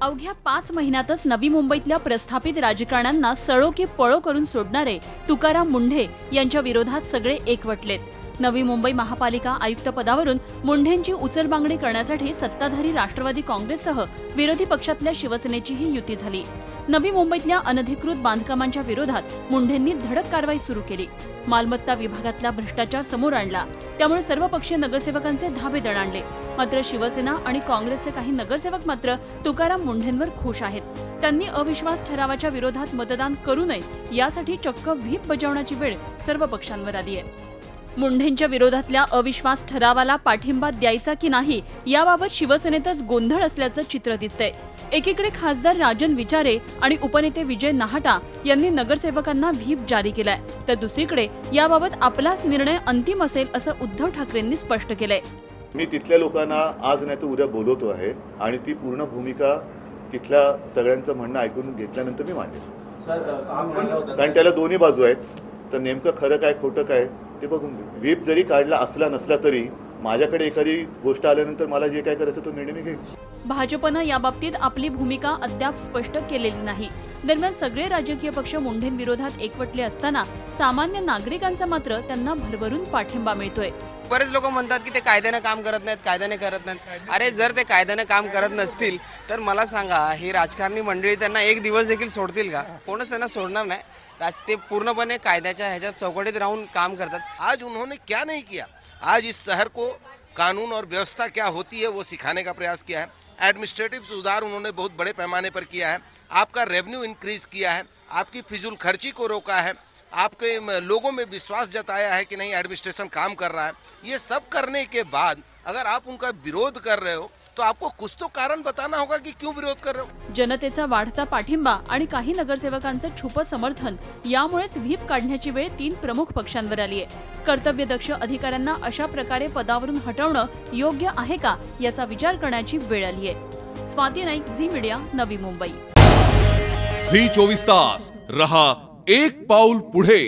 अवघ्या 5 महिन्यातच नवी मुंबईतल्या प्रस्थापित राजकारण्यांना सळो की पळो करून सोडणारे तुकाराम मुंढे यांच्या विरोधात सगळे एकवटलेत। नवी मुंबई महापालिका आयुक्त पदावरून मुंढेंची उचलबांगडी करण्यासाठी सत्ताधारी राष्ट्रवादी काँग्रेससह विरोधी पक्षातल्या शिवसेनेचीही युती झाली। नवी मुंबईतल्या अनधिकृत बांधकामांच्या विरोधात मुंढेंनी धडक कारवाई सुरू केली। मालमत्ता विभागातला भ्रष्टाचार समोर आणला, त्यामुळे सर्वपक्षीय नगरसेवकांचे धाबे दणाणले। मात्र शिवसेना आणि काँग्रेसचे काही नगरसेवक मात्र तुकाराम मुंढेंवर खुश आहेत। त्यांनी अविश्वास ठरावाच्या विरोधात मतदान करू नये यासाठी चक्क व्हीप बजावण्याची वेळ सर्व पक्षांवर आली आहे। मुंढेंच्या विरोधातल्या अविश्वास ठरावाला पाठिंबा द्यायचा की नाही याबाबत शिवसेनेतच गोंधळ असल्याचं चित्र दिसतंय। एकीकडे खासदार राजन विचारे आणि उपनेते विजय नाहटा यांनी नगरसेवकांना व्हीप जारी केलाय, तर दुसरीकडे याबाबत आपलाच निर्णय अंतिम असेल असं उद्धव ठाकरेंनी स्पष्ट केलंय। मी तिथल्या लोकांना आज नाही तर उद्या बोलवतो आहे आणि ती पूर्ण भूमिका तिथल्या सगळ्यांचं म्हणणं ऐकून घेतल्यानंतर मी मांडेन। कारण त्याला दोन्ही बाजू आहेत, तर नेमकं खरं काय खोटं काय ते बघून घेऊ। व्हीप जरी काढला असला नसला तरी माझ्याकडे एखादी गोष्ट आल्यानंतर मला जे काय करायचं तो निर्णय मी घेईन। भाजपनं याबाबतीत आपली भूमिका अद्याप स्पष्ट केलेली नाही। दरम्यान सगळे राजकीय पक्ष मुंढेंविरोधात एकवटले असताना सामान्य नागरिकांचा मात्र त्यांना भरभरून पाठिंबा मिळतोय। बरेच लोक म्हणतात की ते कायद्याने काम करत नाहीत, अरे जर ते कायद्याने काम करत नसतील तर मला सांगा, ही राजकारणी मंडळी त्यांना एक दिवस देखील सोडतील का? कोणच त्यांना सोडणार नाही। ते पूर्णपणे कायद्याच्या ह्याच्यात चौकटीत राहून काम करतात। आज उन्होंने क्या नहीं किया, आज इस शहर को कानून और व्यवस्था क्या होती है वो सिखाने का प्रयास किया है। एडमिनिस्ट्रेटिव सुधार उन्होंने बहुत बड़े पैमाने पर किया है। आपका रेवेन्यू इंक्रीज किया है, आपकी फिजूल खर्ची को रोका है, आपके लोगों में विश्वास जताया है कि नहीं एडमिनिस्ट्रेशन काम कर रहा है। ये सब करने के बाद अगर आप उनका विरोध कर रहे हो तो आपको कुछ तो कारण बताना होगा कि क्यों विरोध कर रहे हो। जनतेचा वाढता पाठिंबा आणि काही नगरसेवकांचं छुपं समर्थन यामुळेच व्हीप काढण्याची वेळ 3 प्रमुख पक्षांवर आली आहे। कर्तव्यदक्ष अधिकाऱ्यांना अशा प्रकारे पदावरून हटवणं योग्य आहे का याचा विचार करण्याची वेळ आली आहे। Swati Naik, Zee media, Navi Mumbai. Zee 24 तास रहा एक पाऊल पुढे।